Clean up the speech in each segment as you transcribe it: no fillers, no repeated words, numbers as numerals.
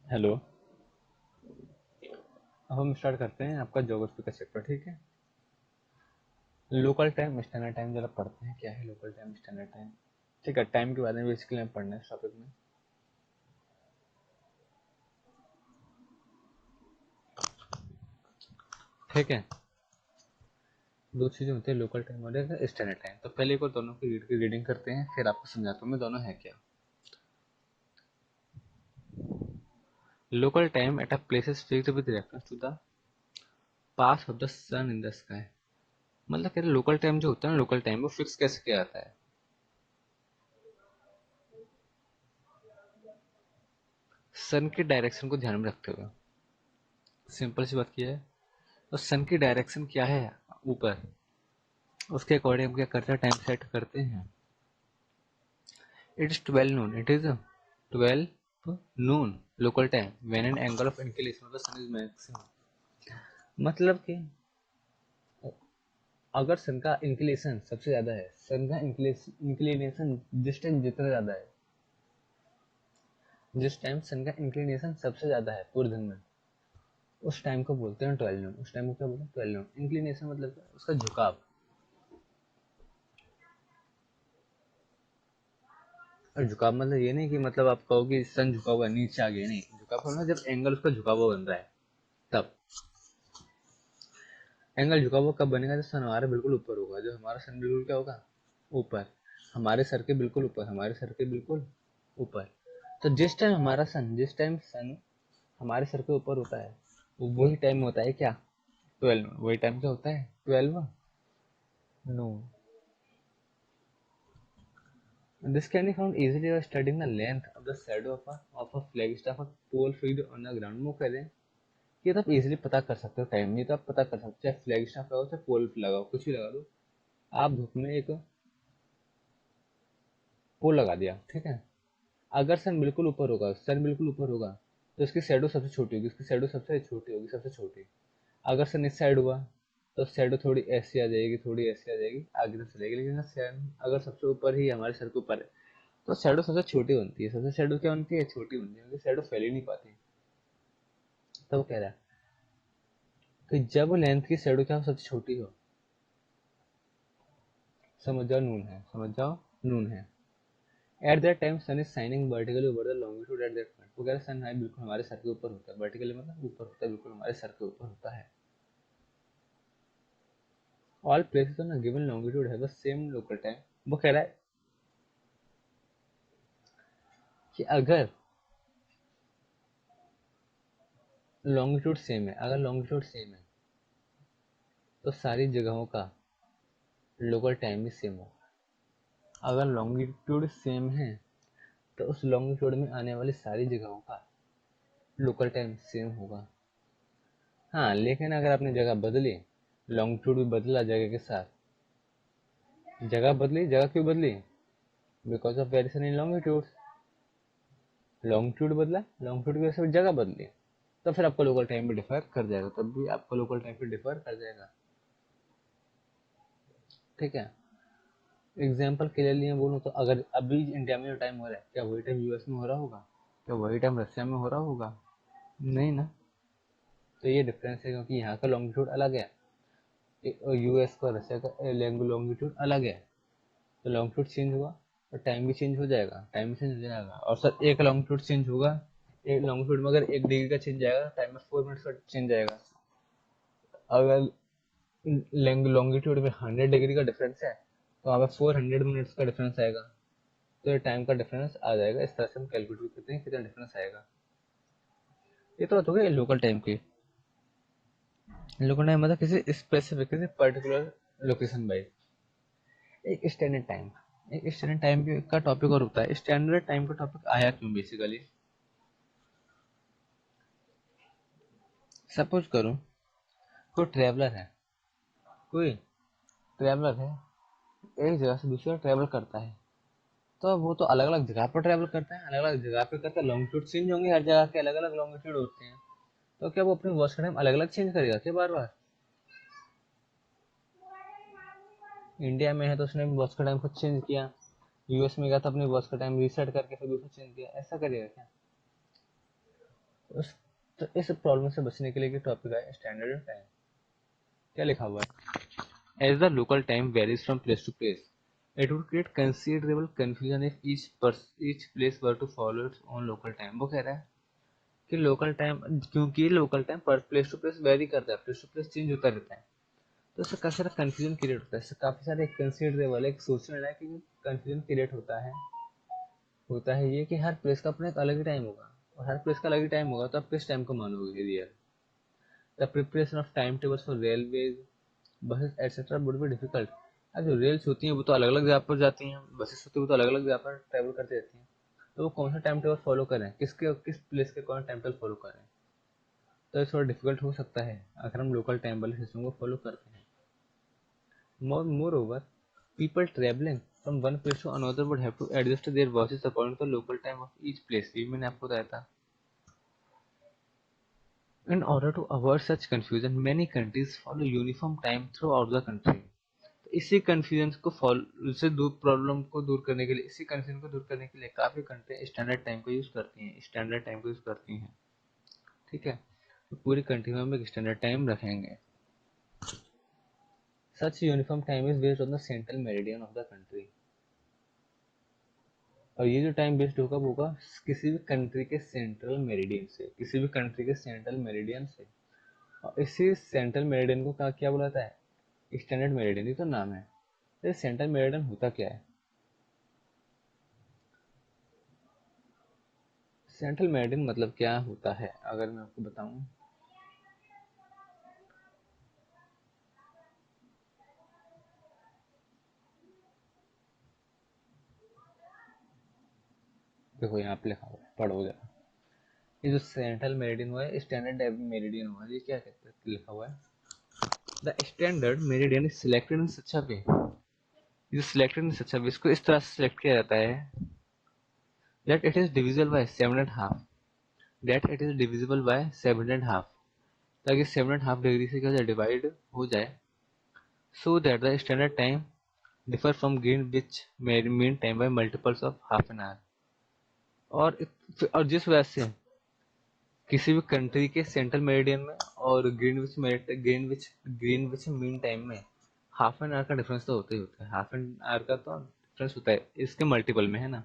Hello. अब हम start करते हैं आपका ज्योग्राफी का चैप्टर। ठीक है। लोकल टाइम स्टैंडर्ड टाइम जरा पढ़ते हैं क्या है लोकल टाइम स्टैंडर्ड टाइम। ठीक है। टाइम के बारे में बेसिकली हम पढ़ना है इस टॉपिक में। ठीक है। दो चीजें होती है लोकल टाइम और स्टैंडर्ड टाइम। तो पहले एक और दोनों की रीडिंग करते हैं फिर आपको समझाता हूँ मैं दोनों है क्या। Local time at a places fixed with reference to the path of the sun in the sky. मतलब कहते हैं लोकल टाइम जो होता है ना लोकल टाइम वो फिक्स कैसे किया जाता है। सन की डायरेक्शन को ध्यान में रखते हुए सिंपल सी बात की है। तो सन की डायरेक्शन क्या है ऊपर, उसके अकॉर्डिंग हम क्या करते हैं टाइम सेट करते हैं। It is 12 noon, it is 12 noon local time when an angle of inclination of the sun is maximum. मतलब कि अगर सन का इंक्लिनेशन सबसे ज्यादा है, सन का इंक्लिनेशन जिस टाइम जितना ज्यादा है, जिस टाइम सन का इंक्लिनेशन सबसे ज्यादा है पूरे दिन में, उस टाइम को बोलते हैं 12 नून। उस टाइम को क्या बोलते हैं 12 नून। इंक्लिनेशन मतलब क्या? उसका झुकाव। और झुकाव मतलब ये नहीं कि मतलब आप कहो कि सन झुका हुआ है नीचे आ गया, नहीं। झुकाव होना जब एंगल उसका झुका हुआ बन रहा है तब। एंगल झुका हुआ कब बनेगा? जब सन हमारे बिल्कुल ऊपर होगा। जब हमारा सन बिल्कुल क्या होगा? ऊपर। हमारे सर के बिल्कुल ऊपर, हमारे सर के बिल्कुल ऊपर। तो जिस टाइम सन हमारे सर के ऊपर होता है वो वही टाइम होता है क्या? 12। वही टाइम क्या होता है? 12 noon. This can be found easily by studying the length of the shadow of a flagstaff or pole fixed on the ground। वो कह रहे हैं ये तो आप इजीली पता कर सकते हो टाइम। ये तो आप पता कर सकते हो चाहे फ्लैग स्टाफ लगाओ चाहे पोल लगाओ कुछ भी लगा दो। आप धूप में एक पोल लगा दिया, ठीक है। अगर सन बिल्कुल ऊपर होगा, सन बिल्कुल ऊपर होगा तो इसकी शैडो सबसे छोटी होगी, इसकी शैडो सबसे छोटी होगी, सबसे छोटी। अगर सन इस साइड हुआ तो शैडो थोड़ी ऐसी आ जाएगी, थोड़ी ऐसी आ जाएगी, आगे तक चलेगी। लेकिन सन अगर सबसे ऊपर ही हमारे सर के ऊपर है तो शैडो सबसे छोटी बनती है। सबसे शैडो क्या बनती है? छोटी बनती है क्योंकि शैडो फैल ही नहीं पाती। तो वो कह रहा है कि जब लेंथ की शैडो क्या हो सबसे छोटी हो, समझ जाओ नून है, समझ जाओ नून है। At that time sun is shining vertically over the longitude at that point. वो कह रहा है सन है बिल्कुल हमारे सर के ऊपर होता है। वर्टिकली मतलब ऊपर होता है, बिल्कुल हमारे सर के ऊपर होता है। All places on a given longitude have the same local time. वो कह रहा है कि अगर लॉन्गिट्यूड सेम है, अगर लॉन्गिट्यूड सेम है तो सारी जगहों का लोकल टाइम भी सेम होगा। अगर लॉन्गिट्यूड सेम है तो उस लॉन्गिट्यूड में आने वाली सारी जगहों का लोकल टाइम सेम होगा। हाँ, लेकिन अगर आपने जगह बदली, लॉन्गिट्यूड भी बदला जगह के साथ, जगह बदली, जगह क्यों बदली? Because of variation in longitude. Longitude बदला, लॉन्गिट्यूड की वजह से जगह बदली, तो फिर आपका लोकल टाइम भी डिफर कर जाएगा, तब भी आपका लोकल टाइम भी डिफर कर जाएगा। ठीक है। एग्जाम्पल के लिए बोलूँ तो अगर अभी इंडिया में जो टाइम हो रहा है क्या वही टाइम यूएस में हो रहा होगा? क्या वही टाइम रशिया में हो रहा होगा? नहीं ना। तो ये डिफरेंस है क्योंकि यहाँ का लॉन्गिट्यूड अलग है, यूएस का रशिया का लॉन्गिट्यूड अलग है। तो लॉन्गिट्यूड चेंज हुआ तो टाइम भी चेंज हो जाएगा, टाइम भी चेंज हो जाएगा। और सर एक लॉन्गिट्यूड चेंज होगा, एक लॉन्गिट्यूड में अगर 1 डिग्री का चेंज आएगा टाइम में 4 मिनट्स का चेंज आएगा। अगर लॉन्गिट्यूड में 100 डिग्री का डिफरेंस है तो वहाँ पे 400 मिनट्स का डिफरेंस आएगा। तो ये टाइम का डिफरेंस आ जाएगा। इस तरह से हम कैलकुलेट करते हैं कितना डिफरेंस आएगा। ये तो बात हो गई लोकल टाइम की। लोकल टाइम मतलब किसी स्पेसिफिक किसी पर्टिकुलर लोकेशन बाई। एक स्टैंडर्ड टाइम, एक स्टैंडर्ड टाइम का टॉपिक और होता है। स्टैंडर्ड टाइम का टॉपिक आया क्यों बेसिकली? सपोज करो कोई ट्रेवलर है, कोई ट्रेवलर है एक जगह से दूसरी जगह ट्रेवल करता है। तो वो तो अलग अलग जगह पर ट्रेवल करता है, अलग अलग जगह पे करता है। लॉन्गिट्यूड चेंज होंगे, हर जगह के अलग अलग लॉन्गिट्यूड होते हैं। तो क्या वो अपने वॉच का टाइम अलग अलग चेंज करेगा क्या बार बार? इंडिया में है तो उसने वॉच का टाइम खुद चेंज किया, यूएस में गया तो अपने वॉच का टाइम रीसेट करके फिर दूसरा चेंज किया, ऐसा करेगा क्या? उस तो इस प्रॉब्लम से बचने के लिए टॉपिक है स्टैंडर्ड टाइम। क्या लिखा हुआ है? As the local time varies from place to place, it would create considerable confusion if each place were to follow its own local time। वो कह रहा है कि लोकल टाइम, क्योंकि लोकल टाइम पर प्लेस टू प्लेस वेरी करता है, place to place change होता रहता है, तो इससे काफी सारा कंफ्यूजन क्रिएट होता है। इससे काफी सारे कंसिडरेबल एक सोचने वाला है कि कंफ्यूजन क्रिएट होता है ये कि हर प्लेस का अपना एक अलग ही टाइम होगा, और हर प्लेस का अलग ही टाइम होगा, तो आप किस टाइम को मानोगे real? The preparation of time tables for railways, buses etcetera would be difficult. अब जो रेल्स होती हैं वो तो अलग अलग जगह पर जाती हैं, बसेस होती हैं वो तो अलग अलग जगह पर ट्रैवल करती रहती हैं, तो वो कौन सा टाइम टेबल फॉलो करें, किस प्लेस के कौन टाइम टेबल फॉलो करें, तो ये थोड़ा डिफिकल्ट हो सकता है अगर हम लोकल टाइम वाले सिस्टम को फॉलो करते हैं। Moreover, people traveling from one place to another would have to adjust their watches according to the local time of each place। ये मैंने आपको बताया था। In order to avoid such confusion, many countries follow uniform time throughout the country। तो इसी confusion को follow से दूर प्रॉब्लम को दूर करने के लिए, इसी कंफ्यूजन को दूर करने के लिए काफी कंट्री स्टैंडर्ड टाइम को यूज करती हैं, स्टैंडर्ड टाइम को यूज करती हैं। ठीक है, तो पूरी कंट्री में हम एक स्टैंडर्ड टाइम रखेंगे। Such uniform time is based on the central meridian of the country. और ये जो टाइम बेस्ड होगा किसी भी कंट्री के सेंट्रल मेरिडियन से, किसी भी कंट्री के सेंट्रल मेरिडियन से। और इसी सेंट्रल मेरिडियन को क्या बोला जाता है? स्टैंडर्ड मेरिडियन, ये तो नाम है। तो सेंट्रल मेरिडियन होता क्या है? सेंट्रल मेरिडियन मतलब क्या होता है अगर मैं आपको बताऊं? देखो यहाँ पे लिखा हुआ है, पढ़ो जरा। ये जो सेंट्रल मेरिडियन हुआ है, स्टैंडर्ड मेरिडियन हुआ है, ये क्या कहते हैं लिखा हुआ है? The standard meridian is selected in such a way, ये सिलेक्टेड इन सच अ वे, इसको इस तरह से सिलेक्ट किया जाता है that it is divisible by 7.5, that it is divisible by 7.5, ताकि 7.5 डिग्री से क्या हो जाए, डिवाइड हो जाए, so that the standard time differ from Greenwich mean time by multiples of half an hour। और और जिस वजह से किसी भी कंट्री के सेंट्रल मेरिडियन में और ग्रीनविच मीन टाइम में हाफ एन आवर का डिफरेंस तो होता ही होता है, हाफ एन आवर का तो डिफरेंस होता है, इसके मल्टीपल में है ना।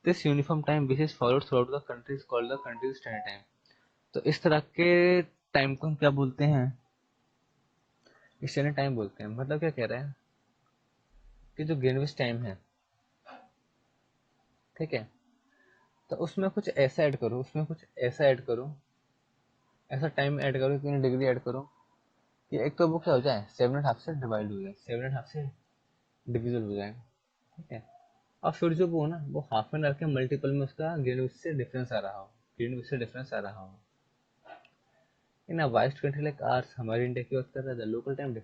This uniform time which is followed through out the country is called the countries standard time. तो इस तरह के टाइम को हम क्या बोलते हैं? स्टैंडर्ड टाइम बोलते हैं। मतलब क्या कह रहे हैं कि जो ग्रीनविच टाइम है, ठीक है, तो उसमें कुछ ऐसा ऐड करो, ऐसा टाइम ऐड करो, इतनी डिग्री ऐड करो कि एक तो वो क्या हो जाए, 7.5 से डिवाइड हो जाए, 7.5 से डिविजल हो जाए। ठीक है, और फिर जो वो ना, वो हाफ एन आवर के मल्टीपल में उसका ग्रीनविच से डिफरेंस आ रहा हो। In a vast country like ours, हमारे इंडिया की बात कर रहा था, local time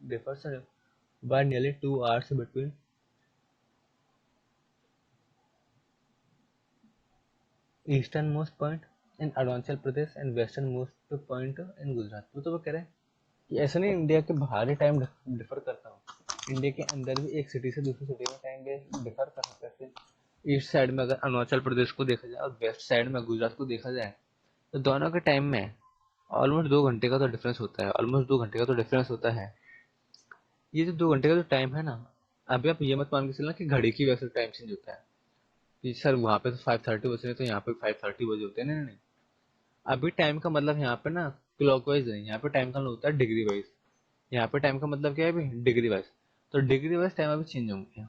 differs by nearly 2 hours between easternmost point in Arunachal Pradesh and westernmost point in Gujarat. तो वो कह रहे हैं कि ऐसा नहीं इंडिया के बाहर ही टाइम डिफर करता हो, इंडिया के अंदर भी एक सिटी से दूसरी सिटी में टाइम डिफर कर सकते हैं। ईस्ट साइड में अगर अरुणाचल प्रदेश को देखा जाए और वेस्ट साइड में गुजरात को देखा जाए, तो दोनों के टाइम में ऑलमोस्ट 2 घंटे का तो डिफरेंस होता है, ऑलमोस्ट 2 घंटे का तो डिफरेंस होता है। ये जो 2 घंटे का जो टाइम है ना, अभी आप ये मत मान के चलना कि घड़ी की वजह से टाइम चेंज होता है कि सर वहाँ पे तो 5:30 बज रहे तो यहाँ पे 5:30 बजे होते हैं। नहीं नहीं नहीं, अभी टाइम का मतलब यहाँ पे ना क्लॉकवाइज नहीं, यहाँ पे टाइम का मतलब होता है डिग्री वाइज। यहाँ पे टाइम का मतलब क्या है अभी? Degree wise. तो डिग्री वाइज टाइम अभी चेंज होंगे,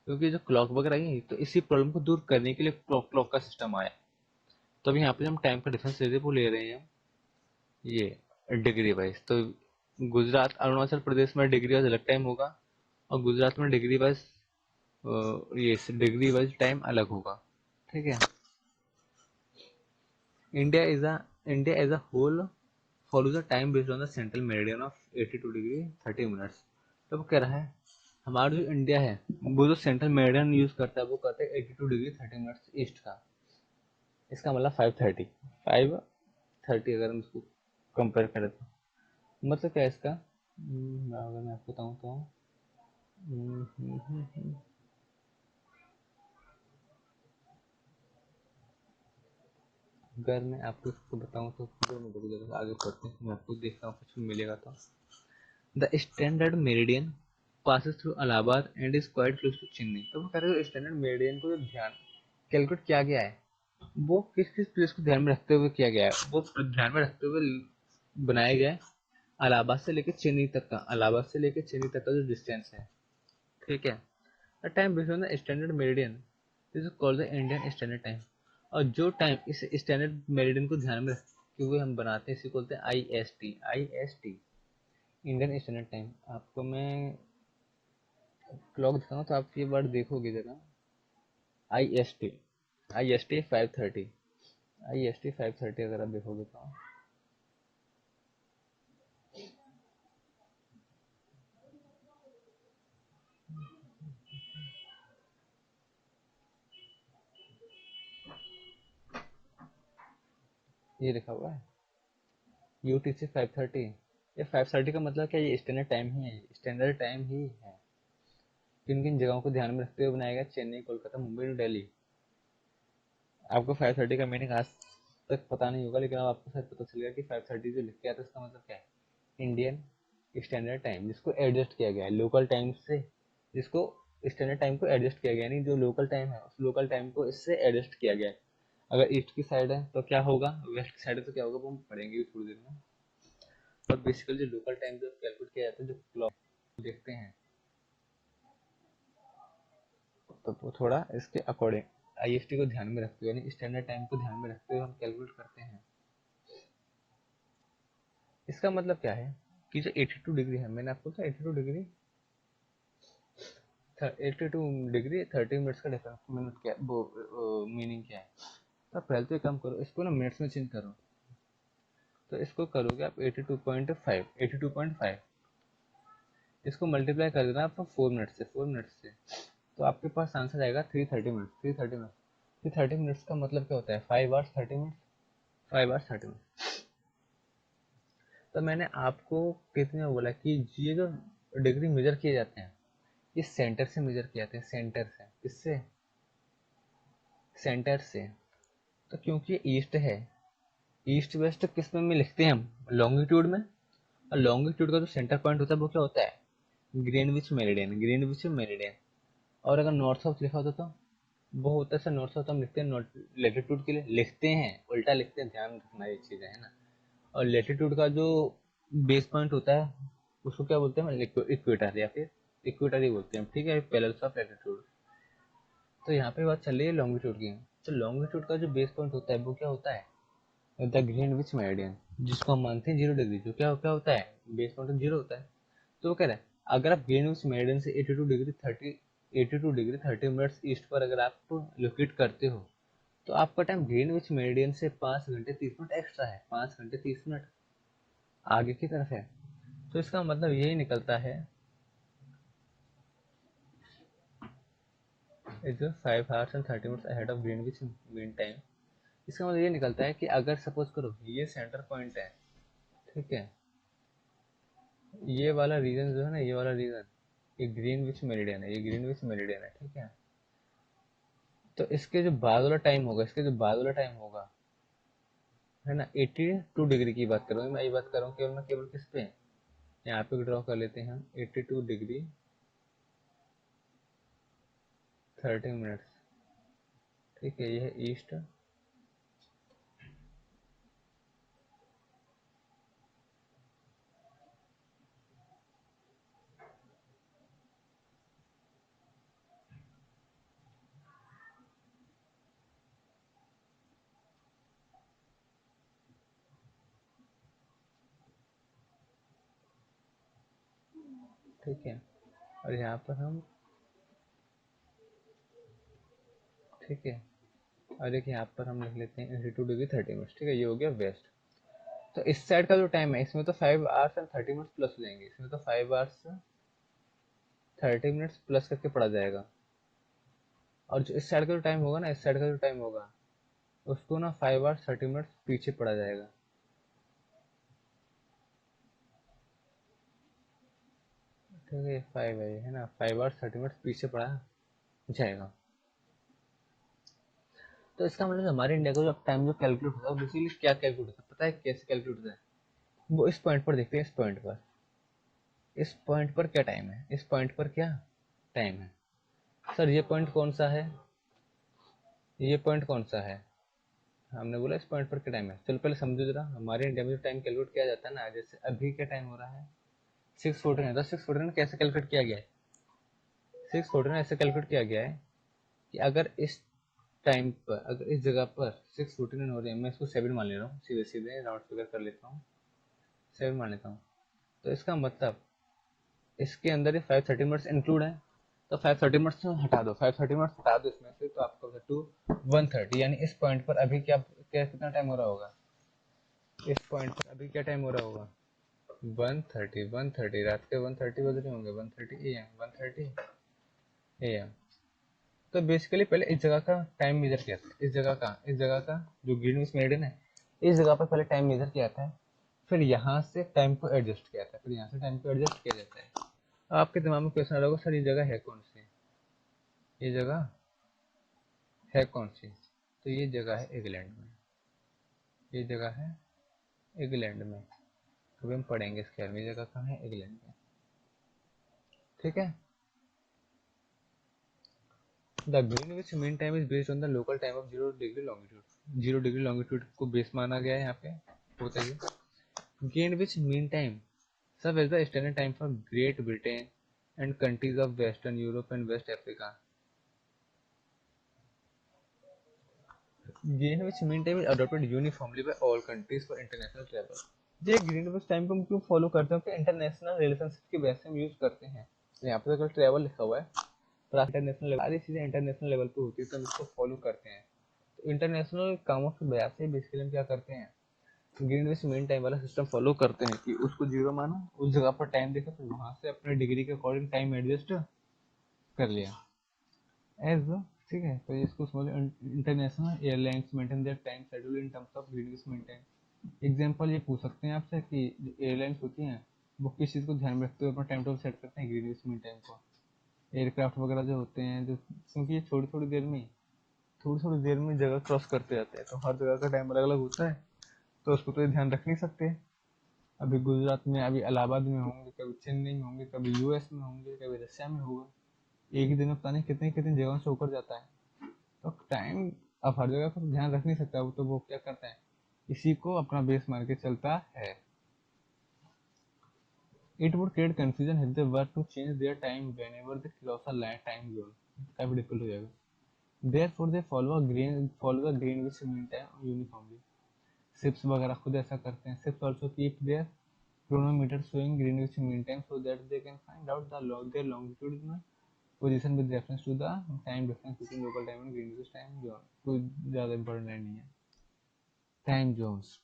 क्योंकि जो क्लॉक वगैरह आई है, तो इसी प्रॉब्लम को दूर करने के लिए क्लॉक का सिस्टम आया। तो अभी यहाँ पे हम टाइम का डिफरेंस ले रहे वो ले रहे हैं ये डिग्री वाइज। तो गुजरात अरुणाचल प्रदेश में डिग्री वाइज अलग टाइम होगा, और गुजरात में डिग्री वाइज ये डिग्री वाइज टाइम अलग होगा। ठीक है, India is a India as a whole follows the time based on the central meridian of 82 degree 30 minutes. तो वो कह रहा है हमारा जो इंडिया है, वो जो सेंट्रल मेरिडियन यूज करता है वो करता है 82 डिग्री 30 मिनट्स ईस्ट का। इसका मतलब 5:30 अगर हम इसको कंपेयर करें तो मतलब क्या है इसका? अगर मैं आपको बताऊँ तो हम्म, हम्म, हम्म, हम्म, अगर मैं आपको इसको बताऊं तो दोनों रुक जाओ, आगे पढ़ते हैं, मैं आपको देखता हूँ कुछ मिलेगा तो। The standard meridian passes through Allahabad and is quite close to Chennai. तो वो कह रहे हैं स्टैंडर्ड मेरिडियन को जो ध्यान कैलकुलेट किया गया है वो किस किस प्लेस को ध्यान में रखते हुए किया गया है, वो ध्यान में रखते हुए बनाया गया है इलाहाबाद से लेकर चेन्नई तक का, इलाहाबाद से लेकर चेन्नई तक का जो डिस्टेंस है, ठीक है। The time based on the standard meridian is called the Indian standard time. और जो टाइम इस स्टैंडर्ड मेरिडियन को ध्यान में रखते हुए हम बनाते हैं इसी को बोलते हैं I S T, I S T, Indian standard time. आपको मैं क्लॉक दिखाऊं तो आप ये वर्ड देखोगे जरा, I S T, I S T 5:30, I S T 5:30 अगर आप देखोगे तो ये लिखा हुआ है यूटीसी 5:30। ये 5:30 का मतलब क्या, ये स्टैंडर्ड टाइम ही है, स्टैंडर्ड टाइम ही है। किन किन जगहों को ध्यान में रखते हुए बनाया गया, चेन्नई, कोलकाता, मुंबई और दिल्ली। आपको 5:30 का मीनिंग आज तक पता नहीं होगा, लेकिन अब आपको शायद पता चल गया कि 5:30 जो लिख के आता है इसका मतलब क्या है, इंडियन स्टैंडर्ड टाइम, जिसको एडजस्ट किया गया है लोकल टाइम से, जिसको स्टैंडर्ड टाइम को एडजस्ट किया गया है, यानी जो लोकल टाइम है उस लोकल टाइम को इससे एडजस्ट किया गया है। अगर ईस्ट की साइड है तो क्या होगा, वेस्ट की साइड है तो क्या होगा, वो हम पढ़ेंगे थोड़ी देर में। और बेसिकली जो लोकल टाइम जो कैलकुलेट किया जाता है, जो क्लॉक देखते हैं, तो वो थोड़ा इसके अकॉर्डिंग आईएसटी को ध्यान में रखते हुए, यानी स्टैंडर्ड टाइम को ध्यान में रखते हुए हम कैलकुलेट करते हैं। इसका मतलब क्या है कि जो 82 डिग्री है, मैंने आपको कहा 82 डिग्री, 82 डिग्री 30 मिनट्स का डिफरेंस, मिनट क्या वो मीनिंग क्या है। तो पहले तो एक काम करो, इसको ना मिनट्स में चेंज करो, तो इसको करोगे आप 82.5, 82.5, इसको मल्टीप्लाई कर देना आप 4 मिनट से, 4 मिनट से, तो आपके पास आंसर आएगा 330 मिनट, 330 मिनट। 330 मिनट्स का मतलब क्या होता है, 5 आवर्स 30 मिनट, 5 आवर्स 30 मिनट। तो मैंने आपको कितने में बोला कि ये जो डिग्री मेजर किए जाते हैं ये सेंटर से मेजर किए जाते हैं, सेंटर से, किससे, सेंटर से। तो क्योंकि ये ईस्ट है, ईस्ट वेस्ट किस में लिखते हैं हम, लॉन्गिट्यूड में। और लॉन्गिट्यूड का जो सेंटर पॉइंट होता है वो क्या होता है, ग्रीनविच मेरिडियन, ग्रीनविच मेरिडियन। और अगर नॉर्थ साउथ लिखा होता तो वो होता है सर, नॉर्थ साउथ हम लिखते हैं लेटीट्यूड के लिए, लिखते हैं उल्टा लिखते हैं, ध्यान रखना ये चीज़ है ना। और लेटीट्यूड का जो बेस पॉइंट होता है उसको क्या बोलते हैं, इक्वेटर या फिर इक्वेटर ही बोलते हैं, ठीक है, पैरेलल्स ऑफ लेटीट्यूड। तो यहाँ पे बात चल रही है लॉन्गिट्यूड की। तो लॉन्गिट्यूड का जो बेस पॉइंट होता है वो क्या होता है, द ग्रीनविच मेरिडियन, जिसको हम मानते हैं 0 डिग्री, जो क्या क्या होता है, बेस पॉइंट 0 होता है। तो वो कह रहा है अगर आप ग्रीनविच मेरिडियन से 82 डिग्री 30 मिनट्स ईस्ट पर अगर आप लोकेट करते हो, तो आपका टाइम ग्रीनविच मेरिडियन से 5 घंटे 30 मिनट एक्स्ट्रा है, 5 घंटे 30 मिनट आगे की तरफ है। तो इसका मतलब यही निकलता है, is 5 hours and 30 minutes ahead of Greenwich mean time. इसका मतलब ये निकलता है कि अगर सपोज करो ये सेंटर पॉइंट है, ठीक है, ये वाला रीजन जो है ना, ये वाला रीजन, ये ग्रीनविच मेरिडियन है, ये ग्रीनविच मेरिडियन है, ठीक है। तो इसके जो बाद वाला टाइम होगा, इसके जो बाद वाला टाइम होगा, है ना, 82 डिग्री की बात कर रहा हूँ मैं, ये बात कर रहा हूँ केवल मैं, केवल किस पे, यहाँ पे ड्रॉ कर लेते हैं हम 82 डिग्री 30 मिनट्स, ठीक है, ये है ईस्ट, ठीक है। और यहाँ पर हम, ठीक है, और एक यहाँ पर हम लिख लेते हैं 82 डिग्री 30 मिनट्स, ठीक है, ये हो गया वेस्ट। तो इस साइड का जो टाइम है इसमें तो 5 आवर्स एंड 30 मिनट्स प्लस हो जाएंगे, इसमें तो 5 आवर्स 30 मिनट्स प्लस करके पड़ा जाएगा। और जो इस साइड का जो टाइम होगा ना, इस साइड का जो टाइम होगा उसको ना 5 आवर्स 30 मिनट्स पीछे पड़ा जाएगा, ठीक है, 5 है ना, 5 आवर्स 30 मिनट्स पीछे पड़ा जाएगा। तो इसका मतलब हमारे इंडिया का जो टाइम जो कैलकुलेट होता है बेसिकली क्या कैलकुलेट होता है पता है, कैसे कैलकुलेट होता है? वो इस पॉइंट पर देखते हैं, इस पॉइंट पर क्या टाइम है, इस पॉइंट पर क्या टाइम है। सर ये पॉइंट कौन सा है, ये पॉइंट कौन सा है? हमने बोला इस पॉइंट पर क्या टाइम है। चलो पहले समझो जरा, हमारे इंडिया में जो टाइम कैलकुलेट किया जाता है ना, जैसे अभी क्या टाइम हो रहा है 6:14 है, तो 6:14 कैसे कैलकुलेट किया गया है? 6:14 ऐसे कैलकुलेट किया गया है कि अगर इस टाइम पर, अगर इस जगह पर 6:49 हो रही है, मैं इसको 7 मान ले रहा हूँ, सीधे सीधे राउंड फिगर कर लेता हूँ, 7 मान लेता हूँ। तो इसका मतलब इसके अंदर ये 5:30 इंक्लूड है, तो 5:30 हटा दो, 5:30 हटा दो इसमें से, तो आपको 1:30, यानी इस पॉइंट पर अभी क्या क्या कितना टाइम हो रहा होगा, इस पॉइंट पर अभी क्या टाइम हो रहा होगा? 1:30 रात के 1:30 बज रहे होंगे, 1:30 AM तो बेसिकली पहले इस जगह का टाइम मेजर किया था, इस जगह का जो ग्रीनविच मेरिडियन है, इस जगह पर पहले टाइम मेजर किया था, फिर यहाँ से टाइम को एडजस्ट किया था, फिर यहाँ से टाइम को एडजस्ट किया जाता है। आपके दिमाग में क्वेश्चन आ रहा होगा, सर ये जगह है कौन सी, ये जगह है कौन सी? तो ये जगह है इंग्लैंड में, ये जगह है इंग्लैंड में। कभी हम पढ़ेंगे इसके बारे में, ये जगह कहाँ है? इंग्लैंड में, ठीक है। The Greenwich mean time is based on the local time of 0 degree longitude, 0 degree longitude को बेस माना गया है यहाँ पे, बताइए। ग्रीनविच मीन टाइम सब is the standard time for Great Britain and countries of western Europe and West Africa. Greenwich mean time is adopted uniformly by all countries for international travel. ये Greenwich time को हम क्यों follow करते हैं? क्योंकि international relationship की base हम use करते हैं। यहाँ पे अगर ट्रैवल लिखा हुआ है, तो इंटरनेशनल लेवल, सारी चीजें इंटरनेशनल लेवल पे होती है, तो हम इसको फॉलो करते हैं। तो इंटरनेशनल कामों की वजह से बेसिकली हम क्या करते हैं, ग्रीनविच मीन टाइम वाला सिस्टम फॉलो करते हैं कि उसको 0 माना, उस जगह पर टाइम देखा, तो वहां से अपने डिग्री के अकॉर्डिंग टाइम एडजस्ट कर लिया एज, ठीक है। तो इसको समझ, international airlines maintain their time schedule in terms of Greenwich mean time. Example ये पूछ सकते हैं आपसे कि जो एयरलाइंस होती हैं वो किस चीज़ को ध्यान में रखते हुए अपना टाइम टेबल सेट करते हैं, ग्रीनविच मीन टाइम को। एयरक्राफ्ट वगैरह जो होते हैं, जो क्योंकि ये थोड़ी थोड़ी देर में जगह क्रॉस करते जाते हैं, तो हर जगह का टाइम अलग अलग होता है, तो उसको तो ये ध्यान रख नहीं सकते। अभी गुजरात में, अभी इलाहाबाद में होंगे, कभी चेन्नई में होंगे, कभी यूएस में होंगे, कभी रशिया में होगा, एक ही दिन में पता नहीं कितनी कितनी जगहों से होकर जाता है। तो टाइम अब हर जगह का तो ध्यान रख नहीं सकता, वो तो वो क्या करता है, इसी को अपना बेस मान के चलता है। It would create confusion if they were to change their time whenever they cross a land time zone, काफी डिफिकल्ट हो जाएगा। Therefore they follow the Greenwich mean time uniformly. Ships वगैरह खुद ऐसा करते हैं। Ships also keep their chronometer showing Greenwich Mean Time so that they can find out their longitudinal position with reference to the time difference between local time and Greenwich time zone। कोई ज़्यादा important नहीं है। Time zones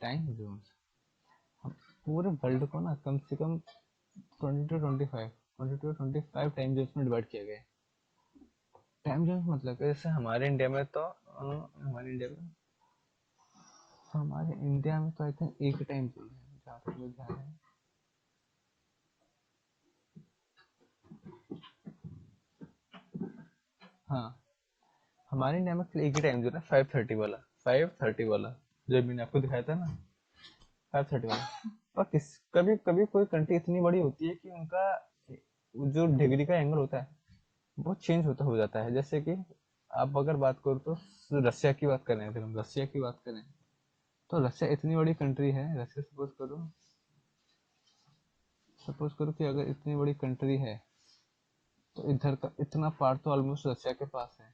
पूरे world को ना कम से कम 20 to 25 time zones में divide किया गया है। टाइम जोन्स मतलब जैसे हमारे इंडिया में तो आई थिंक एक ही टाइम जोन है जहाँ तक मुझे ध्यान है। हाँ, हमारे इंडिया में एक ही टाइम जोन है, 5:30 वाला जो मैंने आपको दिखाया था ना, 5:30 वाला। और कभी कभी कोई कंट्री इतनी बड़ी होती है कि उनका जो डिग्री का एंगल होता है वो चेंज होता हो जाता है। जैसे कि आप अगर बात करो तो रशिया की बात करें, अगर हम रशिया की बात करें, तो रशिया इतनी बड़ी कंट्री है। रशिया सपोज करो कि अगर इतनी बड़ी कंट्री है, तो इधर का इतना पार्ट तो ऑलमोस्ट रशिया के पास है,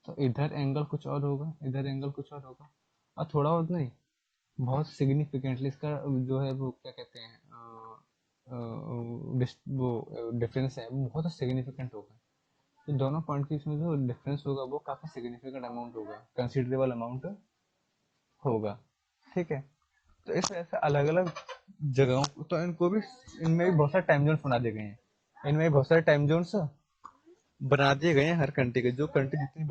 तो इधर एंगल कुछ और होगा, इधर एंगल कुछ और होगा, और थोड़ा बहुत नहीं, बहुत सिग्निफिकेंटली इसका जो है वो क्या कहते हैं, वो डिफरेंस है वो बहुत सिग्निफिकेंट होगा। तो दोनों पॉइंट के इसमें जो डिफरेंस होगा वो काफ़ी सिग्निफिकेंट अमाउंट होगा, कंसिडरेबल अमाउंट होगा, ठीक है। तो इस वजह से अलग अलग जगहों, तो इनको भी, इनमें भी बहुत सारे टाइम जोन बना दिए गए हैं, इनमें भी बहुत सारे टाइम जोन्स बना दिए गए हैं हर कंट्री के। जो कंट्री जितनी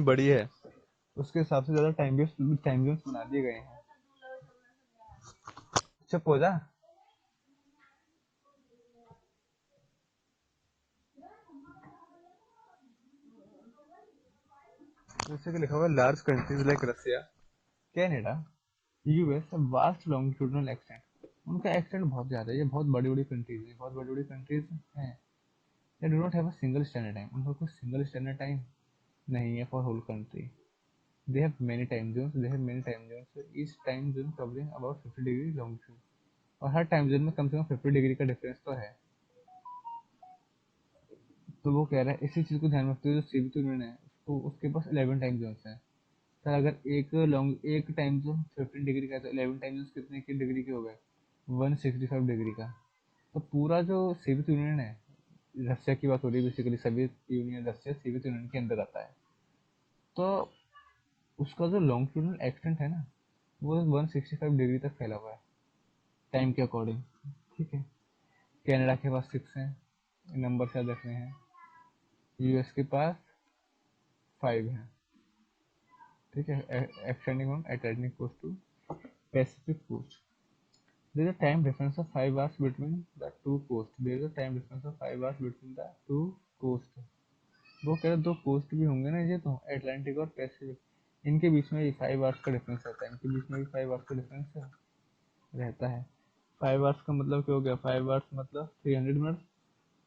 बड़ी है उसके हिसाब से ज़्यादा टाइम जोन्स बना दिए गए हैं। चुप हो जा। जैसे कि लिखा हुआ है large countries like Russia, Canada, US, vast longitudinal extent. उनका एक्सटेंट बहुत ज़्यादा है, ये बहुत बड़ी बड़ी कंट्रीज है, बहुत बड़ी बड़ी कंट्रीज हैं। They do not have a single standard time, उनका कोई सिंगल स्टैंडर्ड टाइम नहीं है for whole country. They have many time zones, they have many time zones, each time zone covering about 50 degree longitude. और हर time zone में कम से कम 50 degree का difference तो है। तो वो कह रहा है इसी चीज़ को ध्यान में रखते हुए जो सोवियत यूनियन है उसको, उसके पास 11 टाइम जोन्स हैं। सर अगर एक टाइम जोन 15 डिग्री का है तो 11 टाइम जोन्स कितने की डिग्री के हो गए? 165 डिग्री का। तो पूरा जो सोवियत यूनियन है, रशिया की बात हो रही है basically, Soviet union Russia Soviet union के अंदर आता है। तो उसका जो लॉन्गिट्यूडनल एक्सटेंट है ना, वो 165 डिग्री तक फैला हुआ है टाइम के अकॉर्डिंग। ठीक है। कनाडा के पास 6 हैं, नंबर शायद रखने हैं। यूएस के पास 5 हैं। ठीक है। Extending from Atlantic coast to Pacific coast. There is a time difference of 5 hours between the two coasts. There is a time difference of 5 hours between the two coasts. वो कह रहे दो कोस्ट भी होंगे ना, ये तो अटलांटिक और पैसिफिक, इनके बीच में 5 आवर्स का डिफरेंस रहता है, इनके बीच में भी 5 आवर्स का डिफरेंस रहता है। 5 आवर्स का मतलब क्या हो गया? 5 आवर्स मतलब 300 मिनट।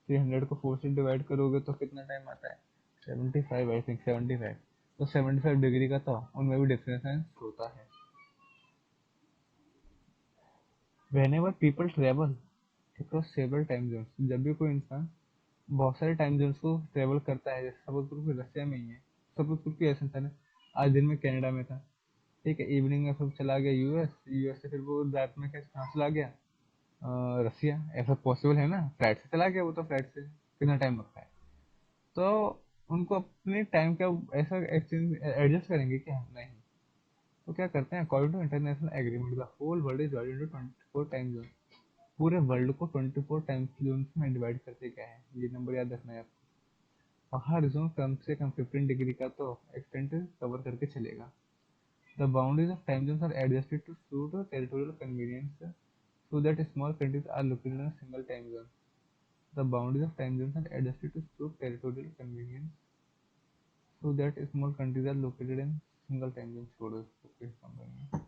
300 को 4 से डिवाइड करोगे तो कितना टाइम आता है? 75, आई थिंक 75। तो 75 डिग्री का तो उनमें भी डिफरेंस होता है। Whenever people travel across several time zones, जब भी कोई इंसान बहुत सारे टाइम जोन्स को ट्रेवल करता है, जैसे सपोज करो कि रशिया में ही है, सपोज करो कि ऐसा था ना, आज दिन में कनाडा में था, ठीक है, इवनिंग में फिर चला गया यूएस, यूएस से फिर वो रात में कैसे कहाँ चला गया? रसिया। ऐसा पॉसिबल है ना? फ्लाइट से चला गया वो, तो फ्लाइट से कितना टाइम लगता है? तो उनको अपने टाइम का ऐसा एक्सचेंज एडजस्ट करेंगे क्या? नहीं। तो क्या करते हैं, according to international agreement the whole world is divided into 24 time zone. पूरे वर्ल्ड को 24 टाइम जोन में डिवाइड करते क्या है, ये नंबर याद रखना है आपको। और हर जोन कम से कम 15 डिग्री का तो एक्सटेंट कवर करके चलेगा। The boundaries of time zones are adjusted to suit territorial convenience, so that small countries are located in a single time zone. The boundaries of time zones are adjusted to suit territorial convenience, so that small countries are located in single time zone. छोड़ो इसको, फिर समझेंगे।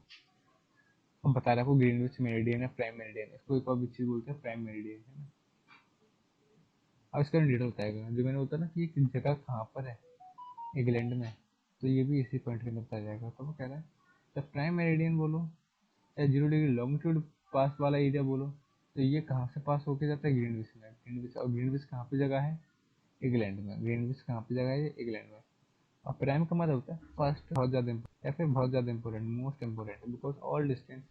हम बता रहे हैं आपको Greenwich meridian है, प्राइम मेरिडियन है, इसको एक और भी चीज बोलते हैं प्राइम मेरिडियन, है ना। अब इसका डिटेल बताएगा, जो मैंने बताया ना कि एक जगह कहाँ पर है इंग्लैंड में, तो ये भी इसी पॉइंट के अंदर बताया जाएगा। तो वो कह रहा है जब प्राइम मेरिडियन बोलो या 0 डिग्री लॉन्गिट्यूड पास वाला एरिया बोलो, तो ये कहाँ से पास होके जाता है? ग्रीनविच में। ग्रीनविच, और ग्रीनविच कहाँ पे जगह है? इंग्लैंड में। ग्रीनविच कहाँ पे जगह है? ये इंग्लैंड में। और प्राइम का मतलब होता है फर्स्ट, बहुत ज़्यादा या फिर बहुत ज़्यादा important, most important, because all distance,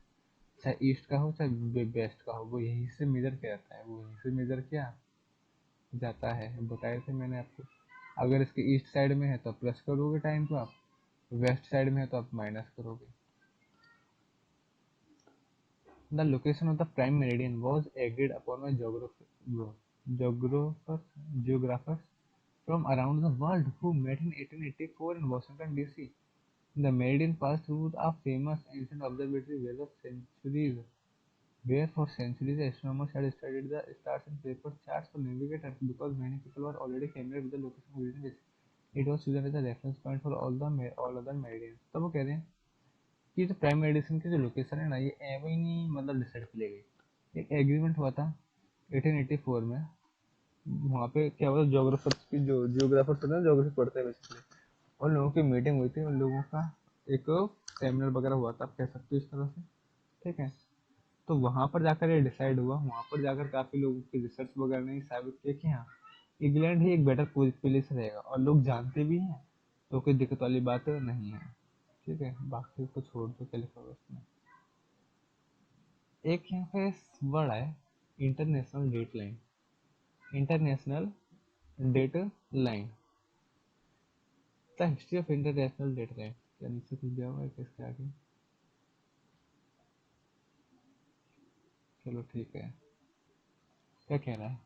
चाहे ईस्ट का हो चाहे वेस्ट का हो, वो यहीं से मेजर किया जाता है, वो यहीं से मेजर किया जाता है। बताया थे मैंने आपको। अगर इसके ईस्ट साइड में है तो आप प्लस करोगे टाइम को, आप वेस्ट साइड में है तो आप माइनस करोगे। The location of the prime meridian was agreed upon bye geographers from around the world who met in 1884 in Washington DC. The meridian passed through a famous ancient observatory where for centuries astronomers had studied the stars and prepared charts for navigators. Because many people were already familiar with the location of Greenwich, it was chosen as a reference point for all other meridians. तब वो कह रहे हैं कि जो prime medicine की जो location है ना, ये एवं ही नहीं मतलब डिसाइड की गई, एक एग्रीमेंट हुआ था 1884 में। वहाँ पे क्या हुआ, जोग्राफर्स की जो जियोग्राफर्स होते हैं, जोग्राफी पढ़ते हैं बेसिकली, उन लोगों की मीटिंग हुई थी, उन लोगों का एक सेमिनार वगैरह हुआ था, आप कह सकते हो इस तरह से। ठीक है। तो वहाँ पर जाकर ये डिसाइड हुआ, वहाँ पर जाकर काफ़ी लोगों की रिसर्च वगैरह ने साबित किया कि हाँ, इंग्लैंड ही एक बेटर प्लेस रहेगा, और लोग जानते भी हैं, तो कोई दिक्कत वाली बात नहीं है। ठीक है, बाकी को छोड़ दो, क्या लिखा हुआ है उसमें। एक यहाँ पे वर्ड है international date line. International date line, the history of international date line. क्या नीचे कुछ दिया हुआ है क्या इसके आगे? चलो ठीक है। क्या कह रहा है?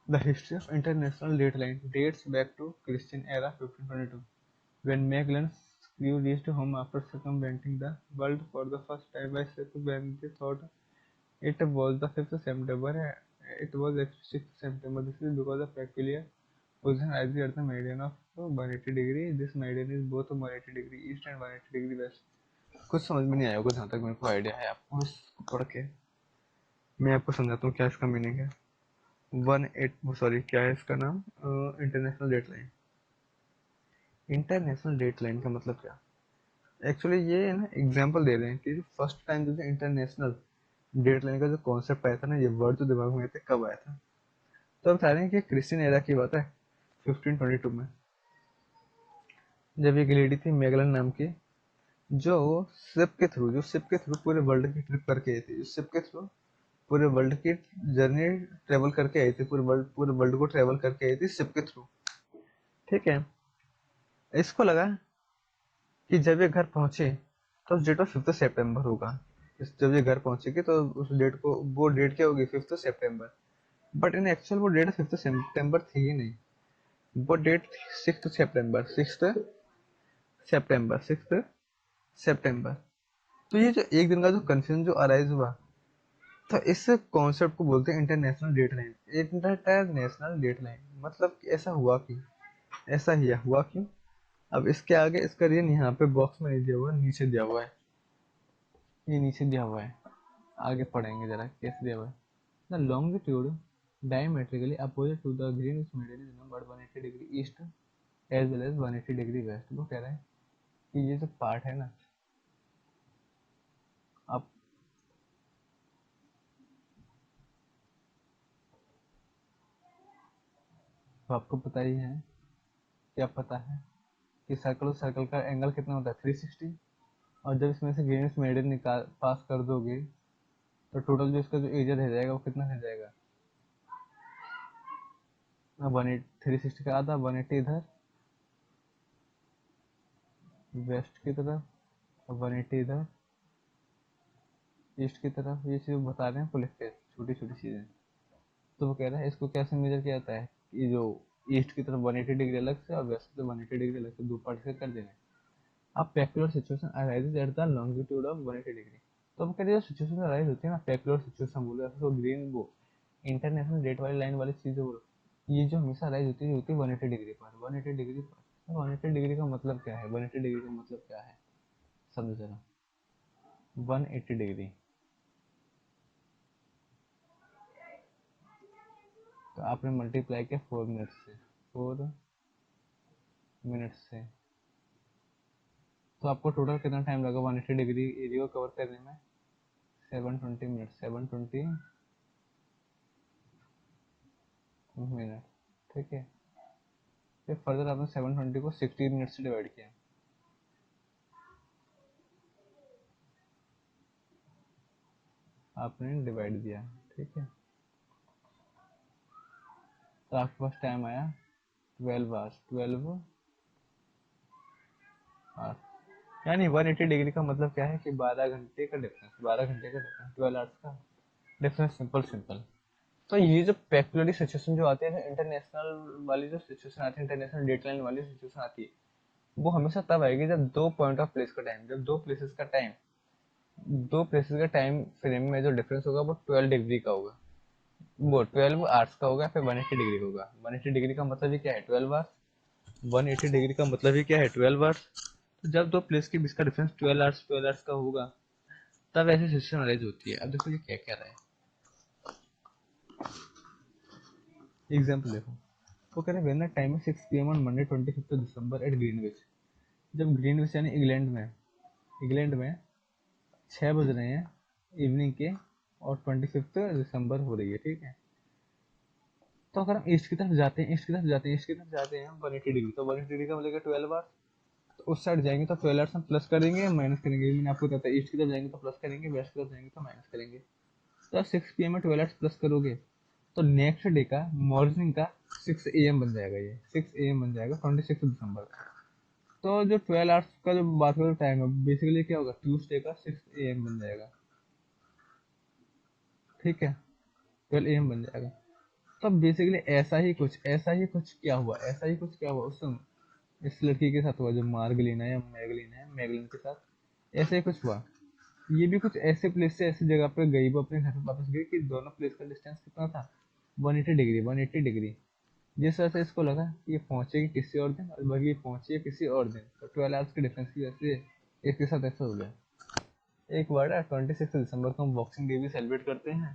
The history of international date line dates back to Christian era 1522, when Magellan's crew reached home after circumventing the world for the first time by ship, when they thought it was the 5th September. It was actually 6th September. This is because of peculiar position rise at the meridian of 180 degree, this meridian is both 180 degree east and 180 degree waste. कुछ समझ में नहीं आया होगा जहाँ तक मेरे को आइडिया है, आपको इसको पढ़ के मैं आपको समझाता हूँ क्या इसका मीनिंग है। 18 सॉरी क्या है इसका नाम, international date line. International date line का मतलब क्या, एक्चुअली ये है ना एग्जांपल दे रहे हैं कि फर्स्ट टाइम जो इंटरनेशनल डेट लाइन का जो कॉन्सेप्ट आया था ना, ये वर्ड जो दिमाग में आया था कब आया था, तो अब बता रहे हैं कि क्रिश्चियन एरा की बात है 1522 में, जब एक लेडी थी मैगलन नाम की, जो शिप के थ्रू पूरे वर्ल्ड की ट्रिप करके आई थी, शिप के थ्रू पूरे वर्ल्ड की जर्नी ट्रेवल करके आई थी, पूरे वर्ल्ड को ट्रेवल करके आई थी शिप के थ्रू। ठीक है, इसको लगा कि जब ये घर पहुंचे तो उस डेट ऑफ 5 सितंबर होगा। जब ये घर पहुंचेगी तो उस डेट को, वो डेट क्या होगी, 5 सितंबर। बट इन एक्चुअल वो डेट 5 सितंबर थी ही नहीं, वो डेट 6 सितंबर, 6 सितंबर। तो ये जो एक दिन का जो कंफ्यूजन जो अराइज हुआ, तो इस कॉन्सेप्ट को बोलते हैं international date line. International date line मतलब कि ऐसा हुआ क्यों, ऐसा ही हुआ क्यों। अब इसके आगे इसका रीजन यहाँ पे बॉक्स में नहीं दिया हुआ, नीचे दिया हुआ है, ये नीचे दिया हुआ है, आगे पढ़ेंगे जरा कैसे दिया हुआ है। The longitude diametrically opposite to the Greenwich median is numbered 180 degree east as well as 180 degree west. वो कह रहे हैं कि ये जो पार्ट है ना, आप तो आपको पता ही है, क्या पता है कि सर्कल का एंगल कितना होता है 360, और जब इसमें से ग्रीनिच मेडियन निकाल पास कर दोगे तो टोटल जो इसका जो एरिया रह जाएगा वो कितना रह जाएगा, 180, 360 का आधा, 180 इधर वेस्ट की तरफ और 180 इधर ईस्ट की तरफ। ये चीज़ बता रहे हैं पुलिस के, छोटी छोटी चीज़ें। तो वो कह रहा है इसको कैसे मेजर किया जाता है, ये जो ईस्ट की तरफ 180 डिग्री अलग से और वेस्ट की तरफ 180 डिग्री अलग से, दो पार्ट से कर देना है। अब peculiar situation arises at the longitude of 180 degree. तो हम कह रहे हैं सिचुएशन अराइज होती है ना, पेक्युलर सिचुएशन बोलो, तो ग्रीन वो इंटरनेशनल डेट वाली लाइन वाली चीज़ बोलो, ये जो हमेशा अराइज होती है 180 डिग्री पर, 180 डिग्री पर। 180 डिग्री का मतलब क्या है, 180 डिग्री का मतलब क्या है, समझो जरा। 180 डिग्री तो आपने मल्टीप्लाई किया 4 मिनट से, 4 मिनट से, तो आपको टोटल कितना टाइम लगा 180 डिग्री एरिया को कवर करने में, 720 मिनट, 720 मिनट। ठीक है, फिर फर्दर आपने 720 को 16 मिनट से डिवाइड किया, आपने डिवाइड दिया। ठीक है, तो आपके पास टाइम आया 12 आवर्स, 12 आवर्स। यानी 180 डिग्री का मतलब क्या है कि 12 घंटे का डिफरेंस, 12 घंटे का डिफरेंस, 12 आवर्स का डिफरेंस, सिंपल सिंपल। तो ये जो पेक्युलरी सिचुएशन जो आती है, इंटरनेशनल वाली जो सिचुएशन आती है, इंटरनेशनल डेटलाइन वाली सिचुएशन आती है, वो हमेशा तब आएगी जब दो पॉइंट ऑफ प्लेस का टाइम, जब दो प्लेसेस का टाइम फ्रेम में जो डिफरेंस होगा वो 12 डिग्री का होगा, वो 12 आवर्स का होगा, फिर 180 डिग्री होगा। 180 डिग्री का मतलब ये क्या है, 12 आवर्स। 180 डिग्री का मतलब ये क्या है, 12 आवर्स। तो जब दो प्लेस के बीच का डिफरेंस 12 आवर्स का होगा, तब ऐसी सिचुएशन अराइज होती है। अब देखो ये क्या कह रहा है, एग्जाम्पल देखो। वो कह रहे हैं वेन टाइम है 6 PM on Monday 25 December at Greenwich. जब ग्रीनविच यानी इंग्लैंड में 6 बज रहे हैं इवनिंग के, और 25 दिसंबर हो रही है। ठीक है, तो अगर हम ईस्ट की तरफ जाते हैं, हम 180 डिग्री, तो 180 डिग्री का मतलब 12 आवर्स। तो उस साइड जाएंगे तो 12 आवर्स हम प्लस करेंगे माइनस करेंगे, मैंने आपको बताया ईस्ट की तरफ जाएंगे तो प्लस करेंगे, वेस्ट की तरफ जाएंगे तो माइनस करेंगे। तो 6 PM में 12 आवर्स प्लस करोगे तो नेक्स्ट डे का मॉर्निंग का 6 AM बन जाएगा, ये 6 AM बन जाएगा 26 दिसंबर। तो जो 12 आवर्स का जो बात करो टाइम है, बेसिकली क्या होगा, ट्यूसडे का 6 AM बन जाएगा। ठीक है, 12 AM बन जाएगा। तो बेसिकली ऐसा ही कुछ क्या हुआ उस समय इस लड़की के साथ हुआ, जो मार्गलिना या मैगलिन के साथ ऐसे ही कुछ हुआ। ये भी कुछ ऐसे प्लेस से ऐसी जगह पे गई, वो अपने घर पे वापस गई कि दोनों प्लेस का डिस्टेंस कितना था, 180 डिग्री, 180 डिग्री। जिस वजह से इसको लगा कि ये पहुंचेगी किसी और दिन और बल्कि पहुंची है किसी और दिन, तो 12 आवर्स के डिफरेंस की वजह से इसके साथ ऐसा हो गया। एक वर्ड है 26 दिसंबर को हम बॉक्सिंग डे भी सेलिब्रेट करते हैं,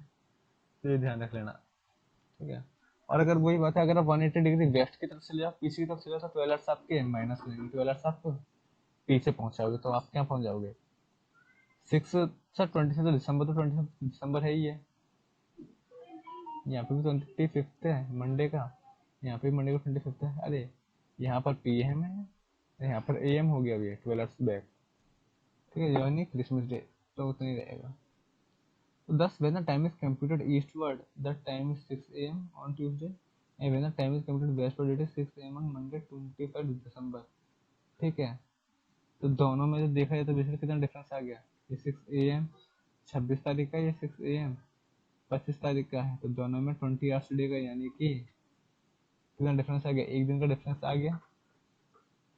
तो ये ध्यान रख लेना, ठीक है। और अगर वही बात है, अगर आप 180 डिग्री वेस्ट की तरफ चले जाओ, पीछे की तरफ चले जाओ, तो 12 आवर्स आपके माइनस हो जाएंगे, 12 आवर्स आप पीछे पहुंचाओगे, तो आप क्या पहुंच जाओगे 6 सर 26 तो दिसंबर, तो 26 दिसंबर है ही है। यहाँ पे भी 25 है मंडे का, यहाँ पे मंडे का 25 है। अरे यहाँ पर पी एम है, यहाँ पर ए एम हो गया अभी 12 आवर्स बैक, ठीक है। यानी क्रिसमस डे तो उतना ही रहेगा। So thus, when the time is computed eastward, the time is 6 a.m. on Tuesday, and when the time is computed westward, it is 6 a.m. on Monday, 25 दिसंबर, ठीक है। तो दोनों में जब देखा जाए तो बेसिकली कितना डिफरेंस आ गया, ये 6 a.m. 26 तारीख का, ये 6 a.m. 25 तारीख का है, तो दोनों में 20 आवर्स डे का, यानी कि कितना डिफरेंस आ गया, एक दिन का डिफरेंस आ गया।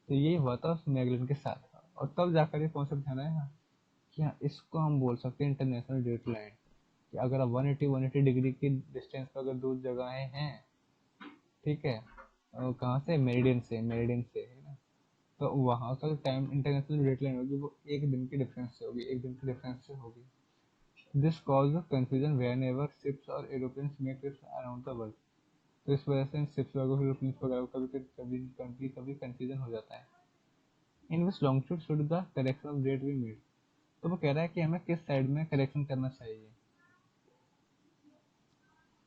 तो यही हुआ था उस मैगलिन के साथ, और तब जाकर ये कॉन्सेप्ट ध्यान आया कि हाँ, इसको हम बोल सकते हैं इंटरनेशनल डेट लाइन, कि अगर आप 180 डिग्री की डिस्टेंस पर अगर दो जगहें हैं, ठीक है, और कहाँ से, मेरिडियन से है ना, तो वहाँ का टाइम इंटरनेशनल डेट लाइन होगी वो एक दिन के डिफरेंस से होगी, एक दिन के डिफरेंस से होगी। This cause confusion whenever ships और aeroplanes make trips around the world. तो इस वजह से इन शिप्स वगैरह एरोप्लेन्स वगैरह को कभी कभी कभी कंफ्यूजन हो जाता है। In which longitude should the correction of date be made. तो वो कह रहा है कि हमें किस साइड में करेक्शन करना चाहिए।